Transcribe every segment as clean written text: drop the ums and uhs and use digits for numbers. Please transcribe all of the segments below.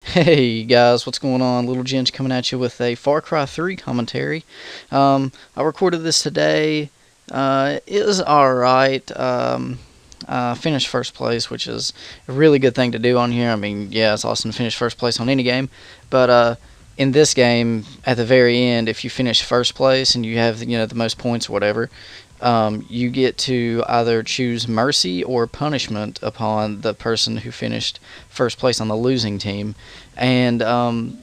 Hey guys, what's going on? Little Ginge coming at you with a Far Cry 3 commentary. I recorded this today. It was alright. Finished first place, which is a really good thing to do on here. I mean, yeah, it's awesome to finish first place on any game, but in this game, at the very end, if you finish first place and you have the most points or whatever, you get to either choose mercy or punishment upon the person who finished first place on the losing team. And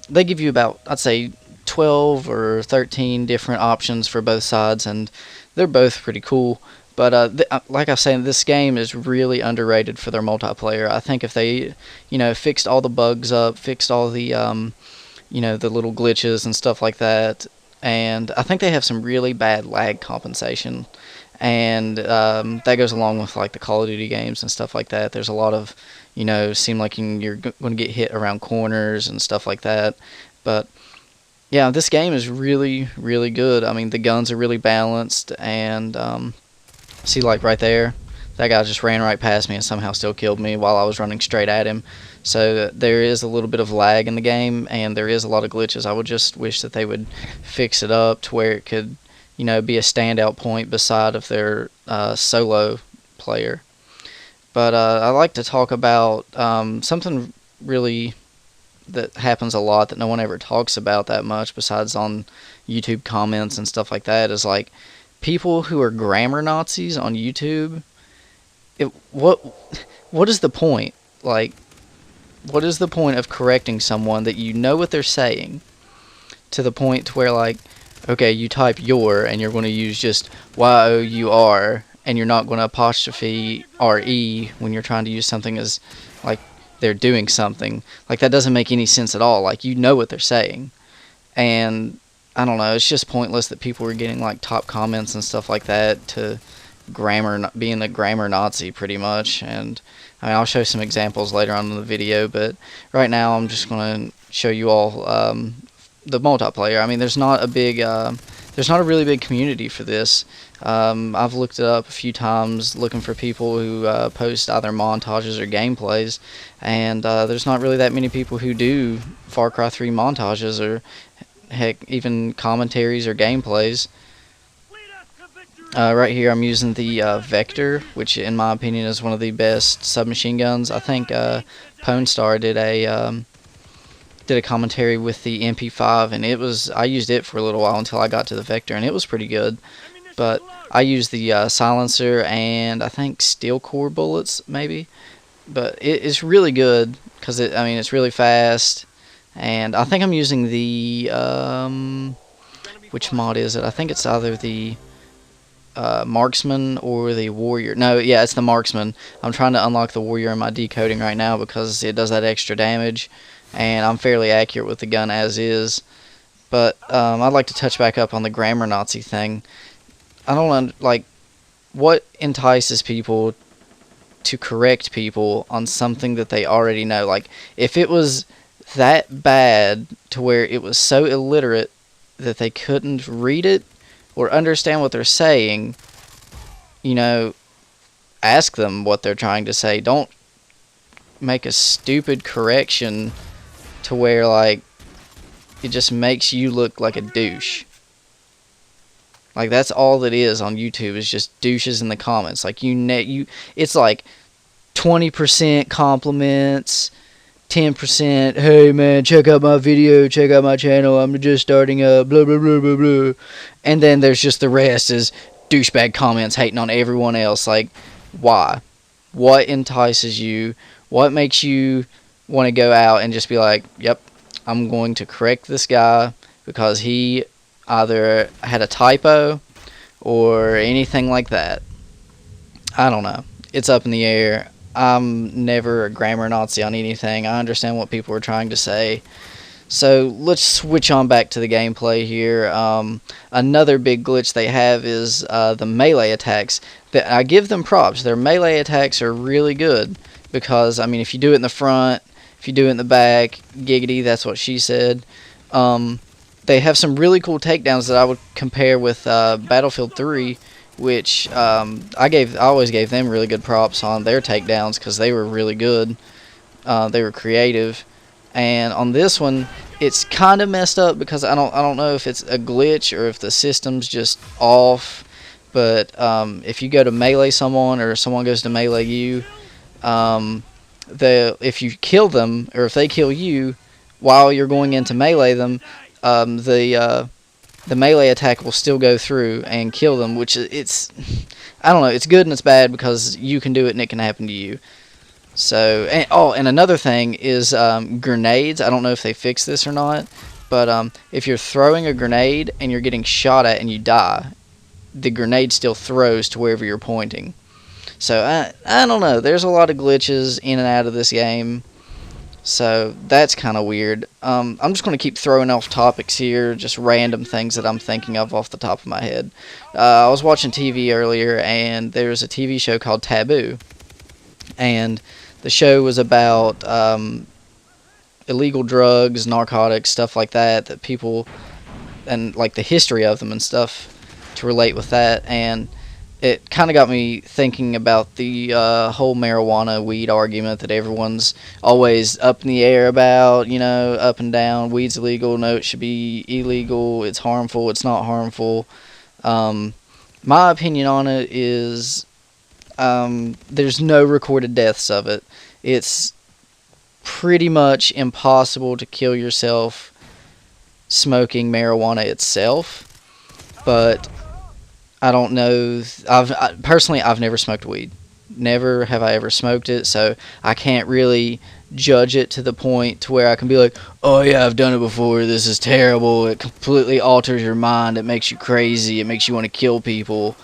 they give you about, I'd say, 12 or 13 different options for both sides, and they're both pretty cool. But like I was saying, this game is really underrated for their multiplayer. I think if they, fixed all the bugs up, fixed all the, the little glitches and stuff like that, and I think they have some really bad lag compensation, and that goes along with like the Call of Duty games and stuff like that. There's a lot of, seem like you're going to get hit around corners and stuff like that, but yeah, this game is really, really good. I mean, the guns are really balanced, and see, like right there, that guy just ran right past me and somehow still killed me while I was running straight at him. So there is a little bit of lag in the game, and there is a lot of glitches. I would just wish that they would fix it up to where it could, be a standout point beside of their solo player. But I like to talk about something really that happens a lot that no one ever talks about that much besides on YouTube comments and stuff like that, is like people who are grammar Nazis on YouTube. What is the point? Like, what is the point of correcting someone that you know what they're saying to the point to where, like, okay, you type your and you're going to use just Y-O-U-R, and you're not going to apostrophe R-E when you're trying to use something as, like, they're doing something. Like, that doesn't make any sense at all. Like, you know what they're saying. And I don't know, it's just pointless that people are getting, like, top comments and stuff like that to grammar, being a grammar Nazi, pretty much. And I mean, I'll show some examples later on in the video, but right now I'm just going to show you all the multiplayer. I mean, there's not a really big community for this. I've looked it up a few times looking for people who post either montages or gameplays, and there's not really that many people who do Far Cry 3 montages, or heck, even commentaries or gameplays. Right here I'm using the Vector, which in my opinion is one of the best submachine guns. I think Pwnstar did a commentary with the MP5, and I used it for a little while until I got to the Vector, and it was pretty good. But I used the silencer and I think steel core bullets maybe, but it's really good because it's really fast. And I think I'm using the which mod is it? I think it's either the Marksman or the Warrior. No, yeah, it's the Marksman. I'm trying to unlock the Warrior in my decoding right now because it does that extra damage, and I'm fairly accurate with the gun as is. But I'd like to touch back up on the grammar Nazi thing. I don't like what entices people to correct people on something that they already know. Like, if it was that bad to where it was so illiterate that they couldn't read it or understand what they're saying, ask them what they're trying to say. Don't make a stupid correction to where, like, it just makes you look like a douche. Like, that's all that is on YouTube, is just douches in the comments. Like, it's like 20% compliments, 10%, hey man, check out my video, check out my channel, I'm just starting up, blah blah blah blah blah. And then there's just the rest is douchebag comments hating on everyone else. Like, why? What entices you? What makes you want to go out and just be like, yep, I'm going to correct this guy because he either had a typo or anything like that? I don't know. It's up in the air. I'm never a grammar Nazi on anything. I understand what people are trying to say. So let's switch on back to the gameplay here. Another big glitch they have is the melee attacks. I give them props. Their melee attacks are really good because, I mean, if you do it in the front, if you do it in the back, giggity, that's what she said. They have some really cool takedowns that I would compare with Battlefield 3, which I always gave them really good props on their takedowns because they were really good. They were creative, And on this one, it's kind of messed up because I don't know if it's a glitch or if the system's just off. But if you go to melee someone or someone goes to melee you, if you kill them or if they kill you while you're going in to melee them, the melee attack will still go through and kill them, which it's I don't know, it's good and it's bad because you can do it and it can happen to you. So, and another thing is grenades. I don't know if they fixed this or not, but if you're throwing a grenade and you're getting shot at and you die, the grenade still throws to wherever you're pointing. So, I don't know. There's a lot of glitches in and out of this game. So, that's kind of weird. I'm just going to keep throwing off topics here, just random things that I'm thinking of off the top of my head. I was watching TV earlier, and there's a TV show called Taboo. And the show was about illegal drugs, narcotics, stuff like that people, and like the history of them and stuff to relate with that. And it kind of got me thinking about the whole marijuana weed argument that everyone's always up in the air about, up and down. Weed's illegal, no, it should be illegal, it's harmful, it's not harmful. My opinion on it is there's no recorded deaths of it. It's pretty much impossible to kill yourself smoking marijuana itself, but I don't know. Personally, I've never smoked weed. Never have I ever smoked it, so I can't really judge it to the point to where I can be like, oh yeah, I've done it before, this is terrible, it completely alters your mind, it makes you crazy, it makes you want to kill people.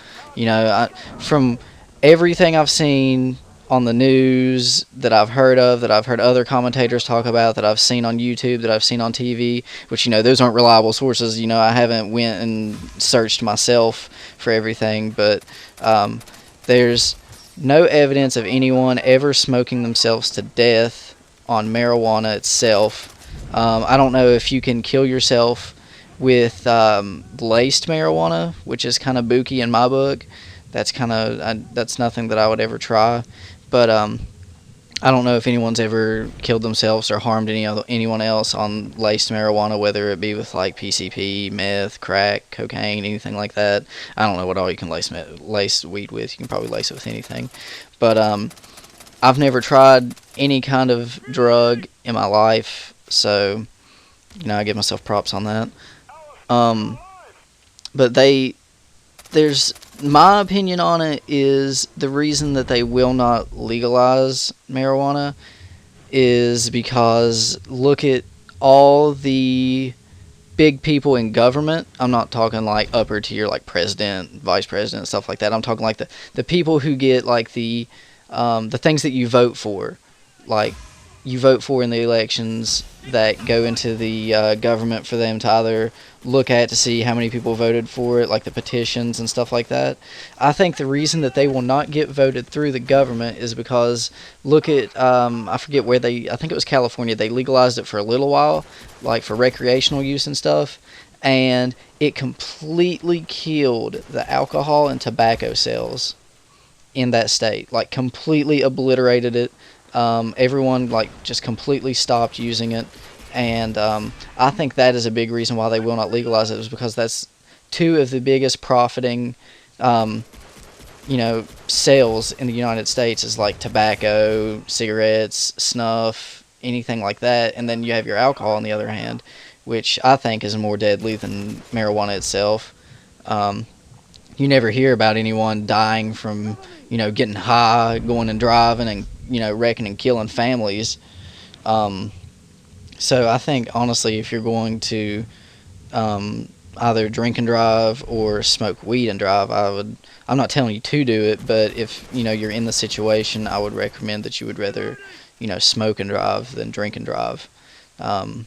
From everything I've seen on the news, that I've heard of, that I've heard other commentators talk about, that I've seen on YouTube, that I've seen on TV, which, those aren't reliable sources. I haven't went and searched myself for everything, but there's no evidence of anyone ever smoking themselves to death on marijuana itself. I don't know if you can kill yourself with laced marijuana, which is kind of booky in my book. That's nothing that I would ever try. But I don't know if anyone's ever killed themselves or harmed anyone else on laced marijuana, whether it be with like PCP, meth, crack, cocaine, anything like that. I don't know what all you can lace weed with. You can probably lace it with anything. But I've never tried any kind of drug in my life, so I give myself props on that. But there's my opinion on it is the reason that they will not legalize marijuana is because look at all the big people in government. I'm not talking like upper tier like president, vice president, stuff like that. I'm talking like the people who get like the things that you vote for, like you vote for in the elections that go into the government for them to either look at to see how many people voted for it, like the petitions and stuff like that. I think the reason that they will not get voted through the government is because look at I forget where I think it was California. They legalized it for a little while, like for recreational use and stuff, and it completely killed the alcohol and tobacco sales in that state. Like completely obliterated it. Everyone like just completely stopped using it. And I think that is a big reason why they will not legalize it, is because that's two of the biggest profiting, sales in the United States is like tobacco, cigarettes, snuff, anything like that. And then you have your alcohol on the other hand, which I think is more deadly than marijuana itself. You never hear about anyone dying from, getting high, going and driving and, wrecking and killing families. So I think, honestly, if you're going to either drink and drive or smoke weed and drive, I'm not telling you to do it, but if, you're in the situation, I would recommend that you would rather, smoke and drive than drink and drive. But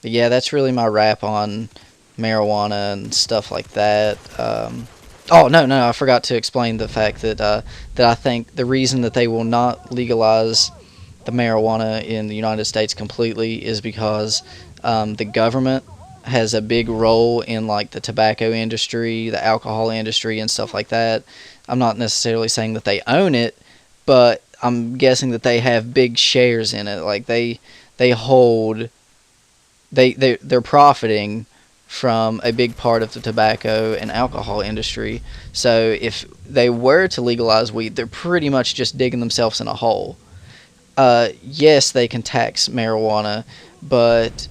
yeah, that's really my wrap on marijuana and stuff like that. No, I forgot to explain the fact that I think the reason that they will not legalize the marijuana in the United States completely is because the government has a big role in like the tobacco industry, the alcohol industry, and stuff like that. I'm not necessarily saying that they own it, but I'm guessing that they have big shares in it. Like they they hold they're profiting from a big part of the tobacco and alcohol industry. So if they were to legalize weed, they're pretty much just digging themselves in a hole. Yes, they can tax marijuana, but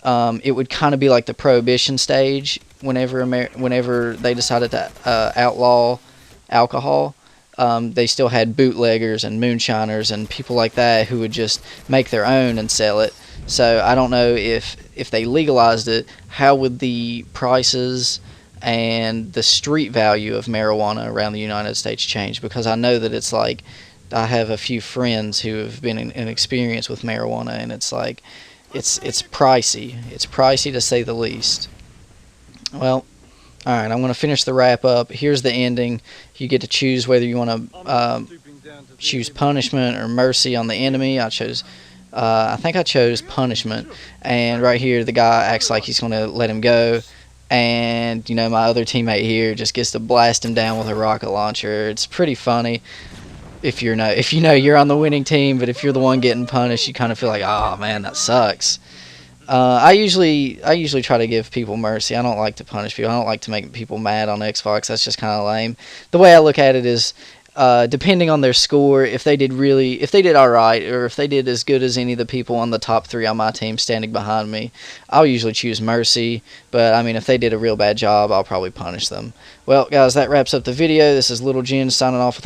it would kind of be like the prohibition stage whenever they decided to outlaw alcohol. They still had bootleggers and moonshiners and people like that who would just make their own and sell it. So I don't know if they legalized it, how would the prices and the street value of marijuana around the United States change? Because I know that it's like, I have a few friends who have been in experience with marijuana, and it's like it's pricey. It's pricey to say the least. Well, all right, I'm going to finish the wrap up. Here's the ending. You get to choose whether you want to choose punishment or mercy on the enemy. I think I chose punishment. And right here, the guy acts like he's going to let him go. And, my other teammate here just gets to blast him down with a rocket launcher. It's pretty funny if you know you're on the winning team, but if you're the one getting punished, you kind of feel like, oh man, that sucks. I usually try to give people mercy. I don't like to punish people. I don't like to make people mad on Xbox. That's just kind of lame. The way I look at it is, depending on their score, if they did all right, or if they did as good as any of the people on the top 3 on my team standing behind me, I'll usually choose mercy. But I mean, if they did a real bad job, I'll probably punish them. Well, guys, that wraps up the video. This is Little Jen signing off with a